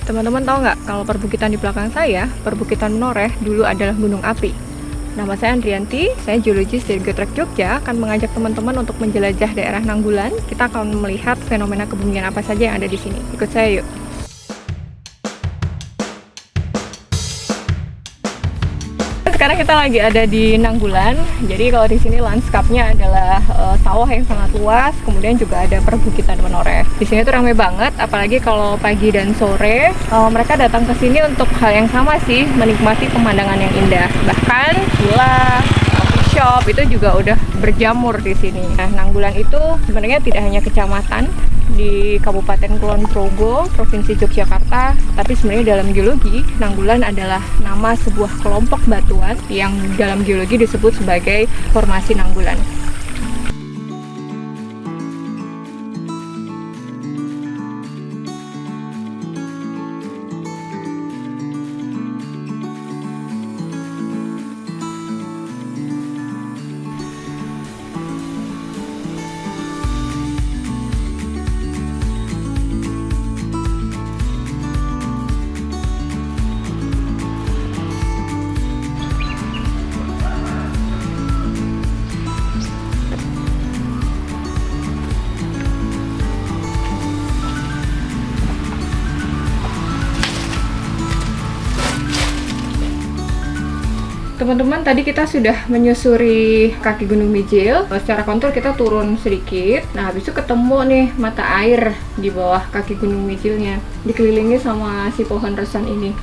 Teman-teman tahu nggak kalau perbukitan di belakang saya, perbukitan Menoreh dulu adalah gunung api. Nama saya Andrianti, saya geologis dari Geotrek Jogja, akan mengajak teman-teman untuk menjelajah daerah Nanggulan. Kita akan melihat fenomena kebumian apa saja yang ada di sini. Ikut saya yuk. Sekarang kita lagi ada di Nanggulan. Jadi kalau di sini lanskapnya adalah sawah yang sangat luas, kemudian juga ada perbukitan Menoreh. Di sini tuh ramai banget, apalagi kalau pagi dan sore. Mereka datang ke sini untuk hal yang sama sih, menikmati pemandangan yang indah. Bahkan villa, coffee shop itu juga udah berjamur di sini. Nah, Nanggulan itu sebenarnya tidak hanya kecamatan di Kabupaten Kulon Progo, Provinsi Yogyakarta, tapi sebenarnya dalam geologi, Nanggulan adalah nama sebuah kelompok batuan yang dalam geologi disebut sebagai formasi Nanggulan. Teman-teman, tadi kita sudah menyusuri kaki Gunung Mijil. Secara kontur kita turun sedikit. Nah, habis itu ketemu nih mata air di bawah kaki Gunung Mijilnya. Dikelilingi sama si pohon resan ini.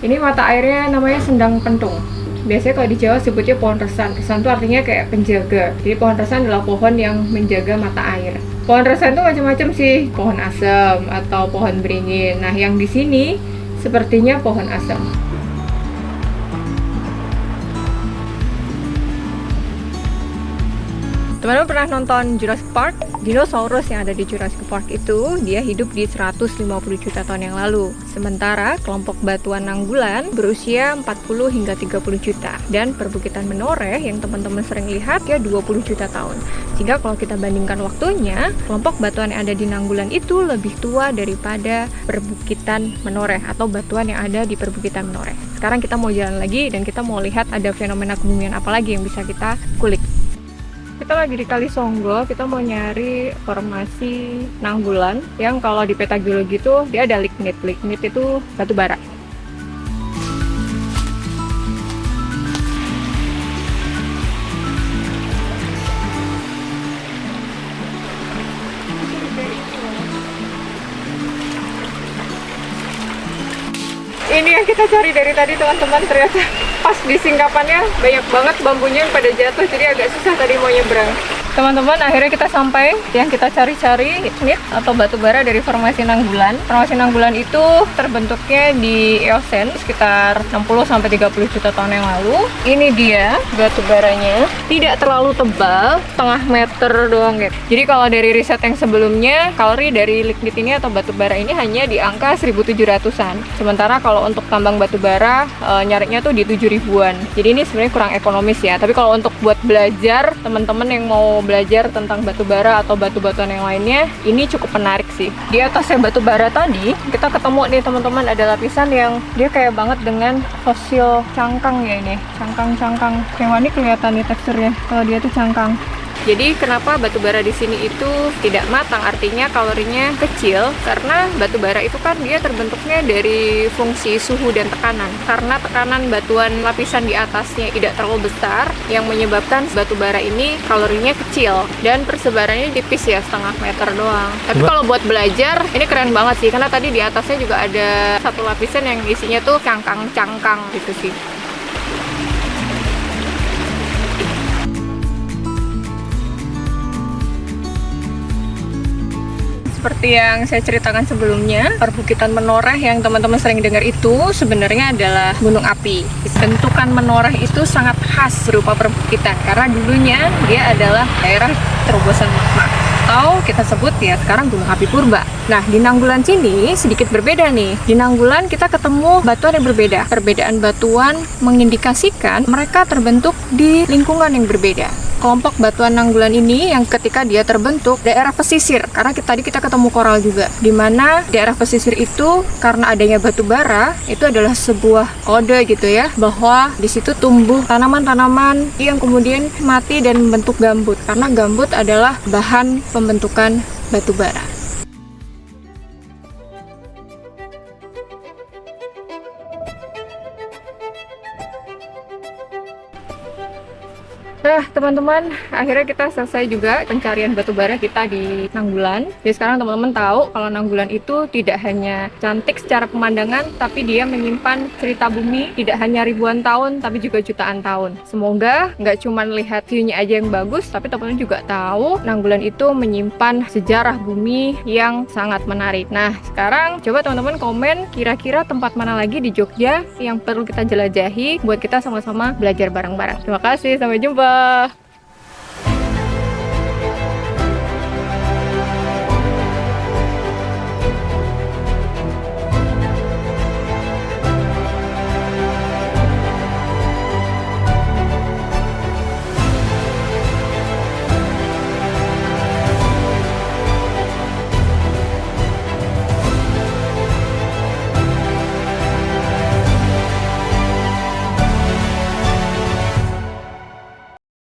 Ini mata airnya namanya Sendang Pentung. Biasanya kalau di Jawa sebutnya pohon resan. Resan itu artinya kayak penjaga. Jadi pohon resan adalah pohon yang menjaga mata air. Pohon resan itu macam-macam sih. Pohon asem atau pohon beringin. Nah, yang di sini sepertinya pohon asem. Teman-teman pernah nonton Jurassic Park? Dinosaurus yang ada di Jurassic Park itu, dia hidup di 150 juta tahun yang lalu. Sementara kelompok batuan Nanggulan berusia 40 hingga 30 juta. Dan perbukitan Menoreh yang teman-teman sering lihat ya 20 juta tahun. Sehingga kalau kita bandingkan waktunya, kelompok batuan yang ada di Nanggulan itu lebih tua daripada perbukitan Menoreh atau batuan yang ada di perbukitan Menoreh. Sekarang kita mau jalan lagi dan kita mau lihat ada fenomena kebumian apa lagi yang bisa kita kulik. Kita lagi di Kali Songgo, kita mau nyari formasi Nanggulan yang kalau di peta geologi itu dia ada lignit. Lignit itu batu bara. Ini yang kita cari dari tadi teman-teman, ternyata pas di singkapannya banyak banget bambunya yang pada jatuh, jadi agak susah tadi mau nyebrang. Teman-teman, akhirnya kita sampai yang kita cari-cari, lignit atau batu bara dari formasi Nanggulan. Formasi Nanggulan itu terbentuknya di Eosen sekitar 60-30 juta tahun yang lalu. Ini dia batu baranya, tidak terlalu tebal, setengah meter doang gitu. Jadi kalau dari riset yang sebelumnya, kalori dari lignit ini atau batu bara ini hanya di angka 1700-an. Sementara kalau untuk tambang batu bara nyarinya tuh di 7000-an. Jadi ini sebenarnya kurang ekonomis ya. Tapi kalau untuk buat belajar, teman-teman yang mau belajar tentang batu bara atau batu-batuan yang lainnya, ini cukup menarik sih. Di atasnya batu bara tadi, kita ketemu nih teman-teman ada lapisan yang dia kayak banget dengan fosil cangkang ya ini. Cangkang-cangkang. Kayak ini kelihatan nih teksturnya. Kalau dia tuh cangkang. Jadi kenapa batu bara di sini itu tidak matang, artinya kalorinya kecil, karena batu bara itu kan dia terbentuknya dari fungsi suhu dan tekanan. Karena tekanan batuan lapisan di atasnya tidak terlalu besar, yang menyebabkan batu bara ini kalorinya kecil dan persebarannya tipis ya, setengah meter doang. Tapi kalau buat belajar, ini keren banget sih, karena tadi di atasnya juga ada satu lapisan yang isinya tuh cangkang-cangkang gitu sih. Seperti yang saya ceritakan sebelumnya, perbukitan Menoreh yang teman-teman sering dengar itu sebenarnya adalah gunung api. Bentukan Menoreh itu sangat khas berupa perbukitan karena dulunya dia adalah daerah terobosan magma atau kita sebut ya sekarang gunung api purba. Nah, di Nanggulan sini sedikit berbeda nih. Di Nanggulan kita ketemu batuan yang berbeda. Perbedaan batuan mengindikasikan mereka terbentuk di lingkungan yang berbeda. kelompok batuan Nanggulan ini yang ketika dia terbentuk daerah pesisir, karena tadi kita ketemu koral juga, di mana daerah pesisir itu karena adanya batu bara itu adalah sebuah kode gitu ya, bahwa di situ tumbuh tanaman-tanaman yang kemudian mati dan membentuk gambut, karena gambut adalah bahan pembentukan batu bara. Nah teman-teman, akhirnya kita selesai juga pencarian batu bara kita di Nanggulan. Jadi sekarang teman-teman tahu kalau Nanggulan itu tidak hanya cantik secara pemandangan, tapi dia menyimpan cerita bumi tidak hanya ribuan tahun, tapi juga jutaan tahun. Semoga nggak cuma lihat view-nya aja yang bagus, tapi teman-teman juga tahu Nanggulan itu menyimpan sejarah bumi yang sangat menarik. Nah sekarang coba teman-teman komen kira-kira tempat mana lagi di Jogja yang perlu kita jelajahi buat kita sama-sama belajar bareng-bareng. Terima kasih, sampai jumpa.